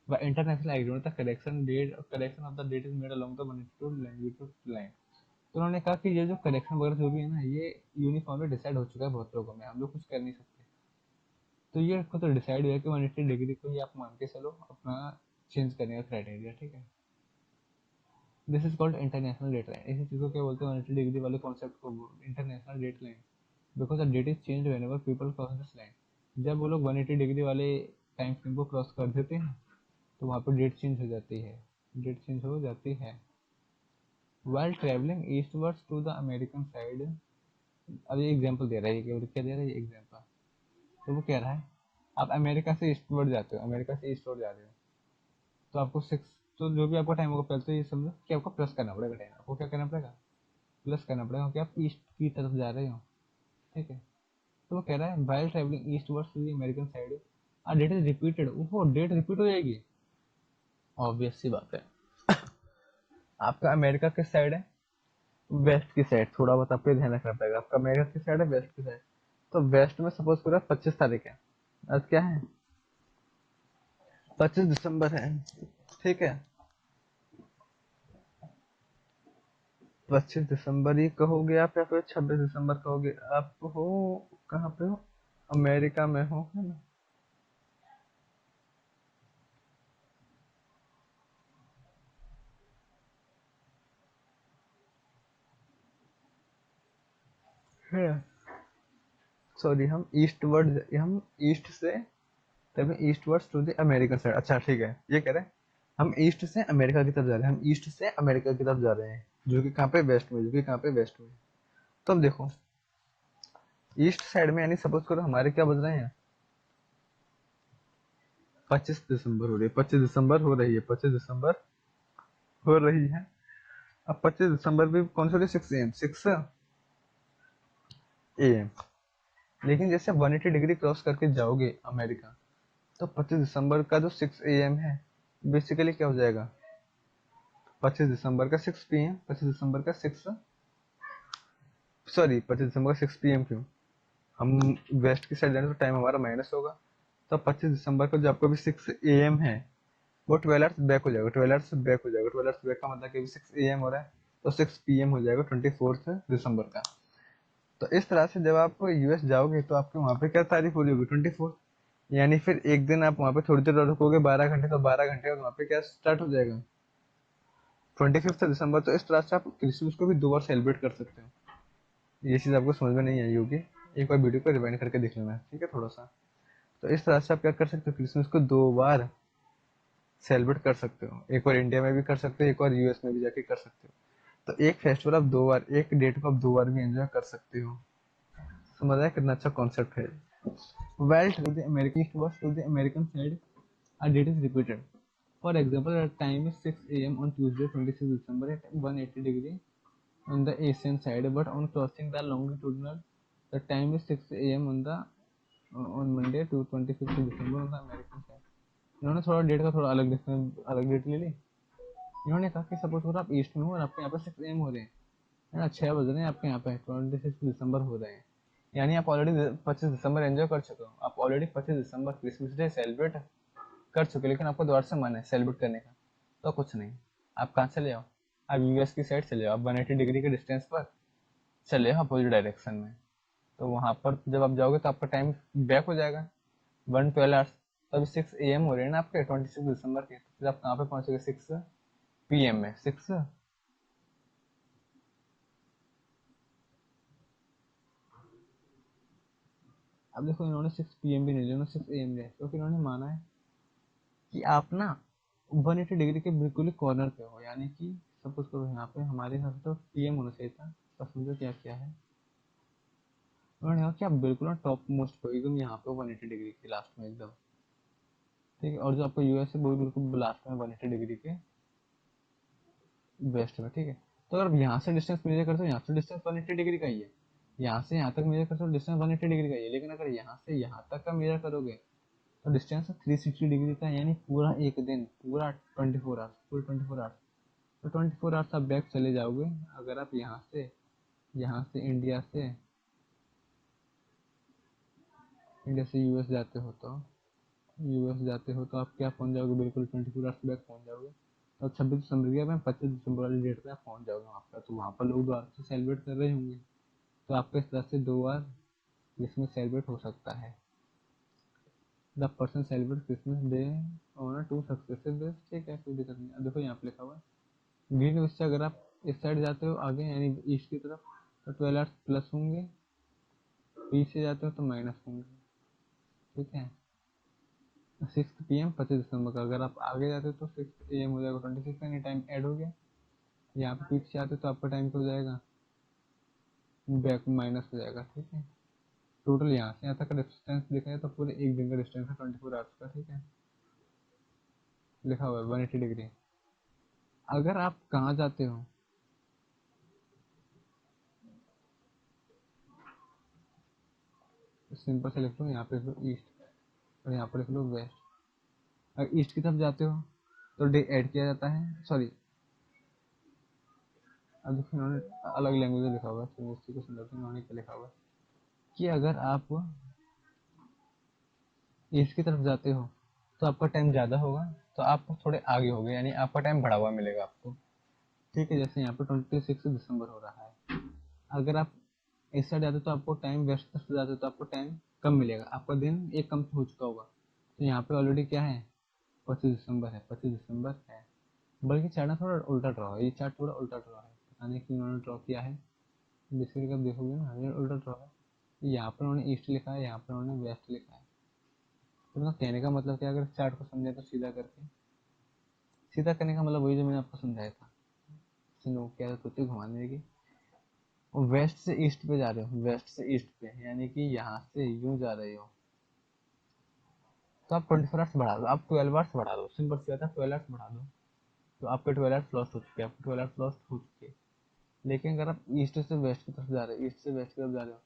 The international agreement, the correction of the date is made along the longitude line. तो उन्होंने कहा कि ये जो करेक्शन वगैरह जो भी है ना, ये यूनिफॉर्मली डिसाइड हो चुका है बहुत लोगों में, हम लोग कुछ कर नहीं सकते। तो ये खुद तो डिसाइड हुआ कि 180 डिग्री को ही आप मान के चलो अपना चेंज करने का क्राइटेरिया, ठीक है। This is called international date line. इसी चीज को क्या बोलते हैं, 180 डिग्री वाले कॉन्सेप्ट को international date line, because the date is change whenever people cross this line. जब वो लोग 180 डिग्री वाले टाइम फ्रेम को क्रॉस कर देते हैं, तो वहाँ पर डेट चेंज हो जाती है, डेट चेंज हो जाती है। While traveling eastwards to the American side, अब ये एग्जांपल दे रहा है, क्या दे रहा है ये एग्जांपल। तो वो कह रहा है आप अमेरिका से ईस्टवर्ड जाते हो, अमेरिका से ईस्टवर्ड जा रहे हो, तो आपको 6, तो जो भी आपका टाइम होगा, पहले तो ये समझो कि आपको प्लस करना पड़ेगा टाइम, आपको क्या करना पड़ेगा, प्लस करना पड़ेगा, क्योंकि आप ईस्ट की तरफ जा रहे हो, ठीक है। तो वो कह रहा है while traveling eastwards to the American side, date is repeated, वो डेट रिपीट हो जाएगी, ऑब्वियस सी बात है। आपका अमेरिका किस साइड है, वेस्ट की साइड, थोड़ा बहुत आपको ध्यान रखना पड़ेगा, आपका अमेरिका की साइड है, वेस्ट की साइड। तो वेस्ट में सपोज करो 25 तारीख है, आज क्या है, 25 दिसंबर है, ठीक है। 25 दिसंबर ही कहोगे आप, या फिर 26 दिसंबर कहोगे आप, हो कहाँ पे हो, अमेरिका में हो, है ना। सॉरी, हम ईस्ट से, तभी eastwards to the American side, अच्छा ठीक है, ये कह रहे हैं हम ईस्ट से अमेरिका की तरफ जा रहे हैं, हम ईस्ट से अमेरिका की तरफ जा रहे हैं, जो कि कहाँ पे, वेस्ट में, जो कि कहाँ पे, वेस्ट में। तो अब देखो ईस्ट साइड में, यानी सपोज करो हमारे क्या बज रहे हैं, 25 दिसंबर हो रही है, 25 दिसंबर हो रही है, 25 दिसंबर हो रही है। अब 25 दिसंबर भी कौन सी हो रही है, 6 AM, 6 AM। लेकिन जैसे 180 डिग्री क्रॉस करके जाओगे अमेरिका, तो 25 दिसंबर का जो 6 AM है, बेसिकली क्या हो जाएगा, 25 दिसंबर का 6 PM, 25 दिसंबर का 6, सॉरी 25 दिसंबर का 6 PM क्यों, हम वेस्ट की साइड जाने तो टाइम हमारा माइनस होगा। तो 25 दिसंबर को जो आपको भी 6 AM है, वो 12 आवर्स बैक हो जाएगा, 12 आवर्स बैक हो जाएगा, 12 आवर्स बैक का मतलब कि 6 AM हो रहा है, तो 6 PM हो जाएगा 24 दिसंबर का। तो इस तरह से जब आप यूएस जाओगे, तो आपके वहाँ पे क्या तारीख हो रही होगी, 24, यानी फिर एक दिन आप वहाँ पे थोड़ी देर और रुकोगे, 12 घंटे, तो 12 घंटे वहाँ पे क्या स्टार्ट हो जाएगा, 25 दिसंबर। तो इस तरह से आप क्रिसमस को भी 2 बार सेलिब्रेट कर सकते हो। ये चीज़ आपको समझ में नहीं आई होगी, एक बार वीडियो को रिवाइंड करके देख लेना, ठीक है, थोड़ा सा। तो इस तरह से आप क्या कर सकते हो, क्रिसमस को 2 बार सेलिब्रेट कर सकते हो, एक बार इंडिया में भी कर सकते हो, एक बार यूएस में भी जाके कर सकते हो। तो एक फेस्टिवल आप 2 बार, एक डेट को आप 2 बार भी एंजॉय कर सकते हो। समझ आया कितना अच्छा कॉन्सेप्ट है। While to the American eastwards to the American side, a date is repeated. For example time is 6 AM on Tuesday 26 December at 180 degree on the eastern side, but on crossing the longitudinal, the time is 6 AM on Monday to 25th December on the American side. इन्होंने थोड़ा date का थोड़ा अलग date ले ली। इन्होंने कहा कि suppose करो आप ईस्ट में हो और आपके यहाँ पे 6 AM हो रहे हैं, है ना, 6 बज रहे हैं आपके यहाँ पे 26 दिसंबर हो रहे हैं, यानी आप ऑलरेडी 25 दिसंबर एंजॉय कर चुके हो, आप ऑलरेडी 25 दिसंबर क्रिसमस डे सेलिब्रेट कर चुके, लेकिन आपको दोबारा से मन है सेलिब्रेट करने का, तो कुछ नहीं, आप कहाँ चले जाओ, आप यूएस की साइड चले जाओ, आप 180 डिग्री के डिस्टेंस पर चले जाओ अपोजिट डायरेक्शन में, तो वहाँ पर जब आप जाओगे तो आपका टाइम बैक हो जाएगा 112 आवर्स। तो अभी 6 AM हो रहे हैं ना आपके 26 दिसंबर के, तो फिर आप कहाँ पे पहुँचोगे 6 PM में 6। अब देखो इन्होंने 6 PM भी नहीं लिया, 6 AM लिया, क्योंकि इन्होंने माना है कि आप ना 180 डिग्री के बिल्कुल ही कॉर्नर पे हो, यानी कि सपोज करो यहाँ पे हमारे हिसाब से तो PM होना चाहिए था, पर समझो क्या क्या है, उन्होंने कहा कि आप बिल्कुल ना टॉप मोस्ट पे एकदम यहाँ पे 180 डिग्री के लास्ट में एकदम, ठीक है, और जो आपको यूएस है वो भी बिल्कुल लास्ट में 180 डिग्री के वेस्ट में, ठीक है। तो अगर यहाँ से डिस्टेंस मेजर करते हो, यहाँ से डिस्टेंस 180 डिग्री का ही है, यहाँ से यहाँ तक मेजर करते हो डिस्टेंस 180 डिग्री का ही है, लेकिन अगर यहाँ से यहाँ तक का मेजर करोगे तो डिस्टेंस 360 डिग्री का है, यानी पूरा एक दिन, पूरा 24 आवर्स, पूरे 24 आवर्स, तो 24 आवर्स आप बैक चले जाओगे। अगर आप यहाँ से इंडिया से यूएस जाते हो तो आप क्या पहुंच जाओगे, बिल्कुल 24 आवर्स बैक पहुंच जाओगे, और 26 दिसंबर की में 25 दिसंबर वाली डेट पे आप पहुंच जाओगे वहाँ पर, तो वहाँ पर लोग दोबारा से सेलिब्रेट कर रहे होंगे, तो आपके इस तरह से 2 बार क्रिसमस सेलिब्रेट हो सकता है। The person celebrate Christmas day on 2 successive days, ठीक है, कोई दिक्कत नहीं। अब देखो यहाँ पे लिखा हुआ है ग्रीन वेस्ट से अगर आप इस साइड जाते हो आगे यानी ईस्ट की तरफ तो 12 आवर्स प्लस होंगे, पीछे जाते हो तो माइनस होंगे, ठीक है। 6 PM 25 दिसंबर का, अगर आप आगे जाते हो तो 6 AM हो जाएगा, 26 यानी टाइम ऐड हो गया, यहाँ पे पीछे आते हो तो आपका टाइम क्या हो जाएगा, बैक माइनस हो जाएगा, ठीक है। टोटल यहाँ से यहाँ तक का डिस्टेंस देखा जाए तो पूरे एक दिन का डिस्टेंस है 24 आवर्स का, ठीक है, लिखा हुआ है 180 डिग्री। अगर आप कहाँ जाते हो, सिंपल से लिख लो, यहाँ पे लिख लो ईस्ट और यहाँ पर लिख लो वेस्ट। अगर ईस्ट की तरफ जाते हो तो डे ऐड किया जाता है, सॉरी अब देखो इन्होंने अलग लैंग्वेज में लिखा हुआ है, तो इसी को समझाते हैं इन्होंने क्या लिखा हुआ है कि अगर आप ईस्ट की तरफ जाते हो तो आपका टाइम ज़्यादा होगा, तो आप थोड़े आगे हो गए, यानी आपका टाइम बढ़ा हुआ मिलेगा आपको, ठीक है। जैसे यहाँ पे 26 दिसंबर हो रहा है, अगर आप इस साइड जाते हो तो आपको टाइम, वेस्ट तरफ जाते हो तो आपको टाइम कम मिलेगा, आपका दिन एक कम हो चुका होगा, तो यहाँ पे ऑलरेडी क्या है 25 दिसंबर है, 25 दिसंबर है, बल्कि चार्ट ना थोड़ा उल्टा ड्रॉ है, ये चार्ट थोड़ा उल्टा ड्रॉ है, पता नहीं क्यों उन्होंने ड्रॉ किया है, बेसिकली आप देखोगे ना ये उल्टा ड्रॉ है, यहाँ पर उन्होंने ईस्ट लिखा है, यहाँ पर उन्होंने वेस्ट लिखा है, तो उनका कहने का मतलब क्या, अगर चार्ट को समझे तो सीधा करने का मतलब वही जो मैंने आपको समझाया था, क्या कुछ घुमाने की, वेस्ट से ईस्ट पे जा रहे हो, वेस्ट से ईस्ट पे यानी कि यहाँ से यूं जा रहे हो, तो आप 24 आवर्स बढ़ा दो, आप 12 आवर्स बढ़ा दो, सिंपल सी बात है, 12 आवर्स बढ़ा दो, तो आपके 12 आवर्स लॉस्ट हो चुके हैं, आपके 12 आवर्स लॉस्ट हो चुके हैं। लेकिन अगर आप ईस्ट से वेस्ट की तरफ जा रहे हो, ईस्ट से वेस्ट की तरफ जा रहे हो,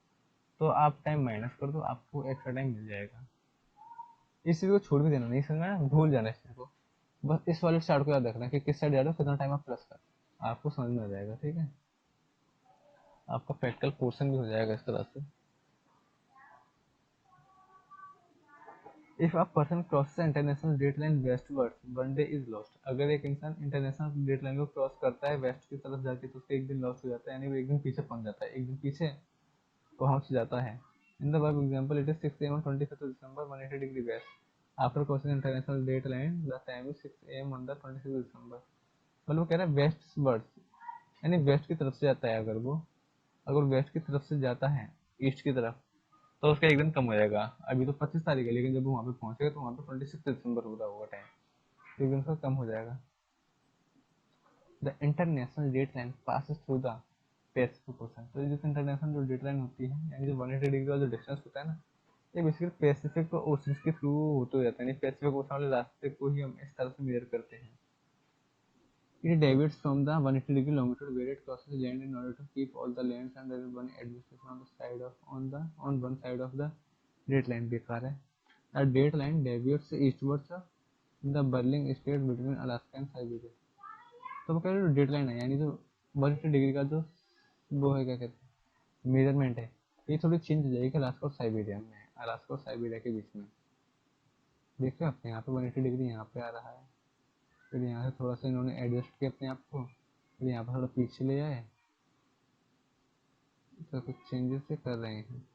तो आप टाइम माइनस कर दो, आपको एक्स्ट्रा टाइम मिल जाएगा। इस चीज़ को छोड़ भी देना, नहीं समझना है, भूल जाना इस चीज़ को, बस इस वाले चार्ट को याद रखना कि किस साइड जा रहे हो, कितना टाइम आप प्लस कर, आपको समझ में आ जाएगा, ठीक है, आपका प्रैक्टिकल पोर्शन भी हो जाएगा इस तरह से। If a person crosses international date line westwards one day is lost, अगर एक इंसान इंटरनेशनल डेट लाइन को क्रॉस करता है वेस्ट की तरफ जाके तो उसका एक दिन लॉस हो जाता है, यानी वो एक दिन पीछे पहुंच जाता है, एक दिन पीछे पहुंच जाता है। In the work example it is 6 AM on 25th December 180 degree west. After crossing international date line the time is 6 AM on the 26th December. मतलब वो कह रहा है वेस्ट वर्ड्स, यानी वेस्ट की तरफ से जाता है, अगर वेस्ट की तरफ से जाता है ईस्ट की तरफ तो उसका एक दिन कम हो जाएगा, अभी तो 25 तारीख है, लेकिन जब वो वहाँ पे पहुंचेगा तो वहाँ पे 26 दिसंबर हो रहा होगा टाइम, तो एक दिन का कम हो जाएगा। The international date line passes through the Pacific Ocean, तो जिस इंटरनेशनल जो डेट लाइन होती है, यानी जो 180 डिग्री का जो डिस्टेंस होता है ना, ये बेसिकली पैसिफिक ओशन के थ्रू होते जाता है, पैसिफिक ओशन वाले रास्ते को ही हम इस तरह से मेजर करते हैं। It deviates from the 180-degree longitude where it crosses land in order to keep all the lands and there is one administration on the side of on one side of the date line। बेकार है। The date line deviates eastwards in the Bering Strait between Alaska and Siberia। तो वो कह रहे date line है, यानी जो 180 degree का जो वो है, क्या कहते हैं, मेजरमेंट है, ये थोड़ी चेंज हो जाएगी अलास्का और साइबेरिया में, अलास्का और साइबेरिया के बीच में। देखिए आपने यहाँ पे 180 डिग्री यहाँ पे आ रहा है, फिर यहाँ से थोड़ा सा इन्होंने एडजस्ट किया अपने आप को, फिर यहाँ पर थोड़ा पीछे ले आए, तो कुछ चेंजेस से कर रहे हैं।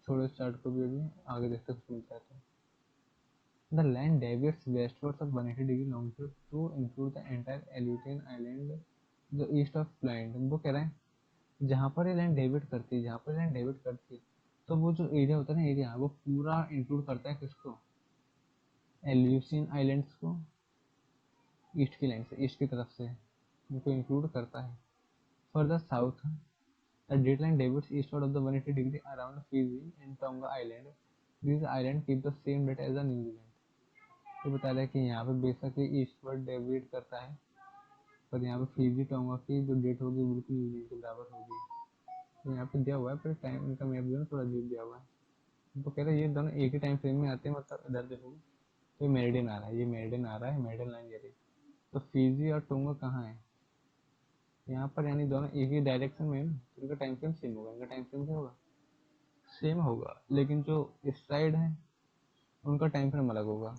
थोड़े चार्ट को भी अभी आगे देखते कुछ मिलता है तो। The land deviates westwards of 180 degree longitude to include the entire Aleutian Island, the east of Blind। वो कह रहे हैं जहाँ पर ये लैंड डेविएट करती है, जहाँ पर लैंड डेविएट करती है, तो वो जो एरिया होता है ना, एरिया वो पूरा इंक्लूड करता है किसको, एल्यूसियन आइलैंड्स को, ईस्ट की लाइन से, ईस्ट की तरफ से उनको इंक्लूड करता है। For the south the date line deviates eastward of the 180 degree around Fiji and Tonga island. This island keep the same date as the New Zealand. तो बता रहा है कि यहाँ पे बेशक ये ईस्टवर्ड डेविएट करता है, पर यहाँ पे फिजी टोंगा की जो डेट होगी बिल्कुल न्यूजीलैंड के बराबर होगी। तो यहाँ पे दिया हुआ है, पर टाइम इनका मैप जो है थोड़ा अजीब दिया हुआ है। तो कह रहे हैं ये दोनों एक ही टाइम फ्रेम में आते हैं, मतलब इधर देखो तो ये मेरिडियन आ रहा है, ये मेरिडियन आ रहा है, मेरिडियन लाइन ये रही। तो फिजी और टोंगा कहाँ है यहाँ पर, यानी दोनों एक ही डायरेक्शन में है ना, तो इनका टाइम फ्रेम सेम होगा, इनका टाइम फ्रेम क्या होगा, सेम होगा, लेकिन जो इस साइड है उनका टाइम फ्रेम अलग होगा।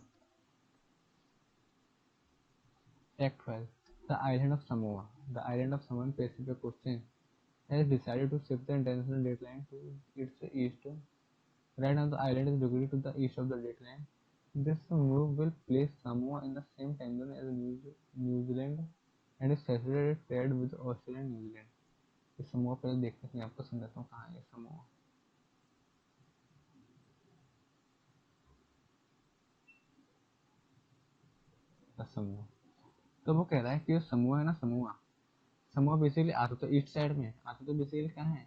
Fact 12. The island of Samoa. The island of Samoa in Pacific Ocean has decided to shift the international dateline to its east. Right now, the island is located to the east of the dateline. This move will place Samoa in the same time zone as New Zealand and is facilitated trade with Australia and New Zealand। ये समूह पहले देखते हैं, आपको समझाता हूँ कहाँ है ये समूह। समूह, तो वो कह रहा है कि जो समूह है ना, समूह समूह बेसिकली आता तो ईस्ट साइड में, आता तो बेसिकली कहाँ है,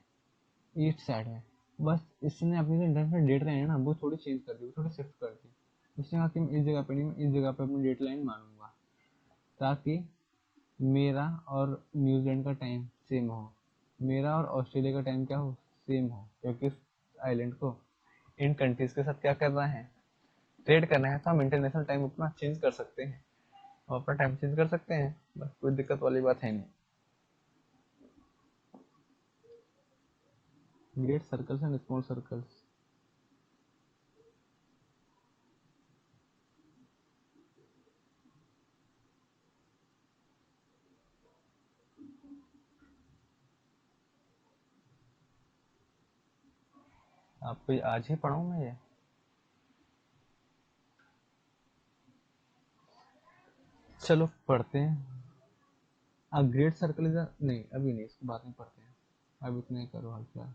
ईस्ट साइड में। बस इसने अपनी जो इंटरनेशनल डेट लाइन है ना, वो थोड़ी चेंज कर दी, वो थोड़ी शिफ्ट कर दी। उसने कहा कि मैं इस जगह पे नहीं, मैं इस जगह पे अपनी डेट लाइन मानूंगा, ताकि मेरा और न्यूजीलैंड का टाइम सेम हो, मेरा और ऑस्ट्रेलिया का टाइम क्या हो, सेम हो, क्योंकि इस आइलैंड को इन कंट्रीज के साथ क्या करना है, ट्रेड करना है। तो हम इंटरनेशनल टाइम अपना चेंज कर सकते हैं, और अपना टाइम चेंज कर सकते हैं, बस कोई दिक्कत वाली बात है नहीं। Great circles and small circles. आपको आज ही पढ़ाऊँ मैं ये, चलो पढ़ते हैं। ग्रेट सर्कल इज नहीं, अभी नहीं, इसको बाद में पढ़ते हैं, अब इतना ही करो हाल फिलहाल।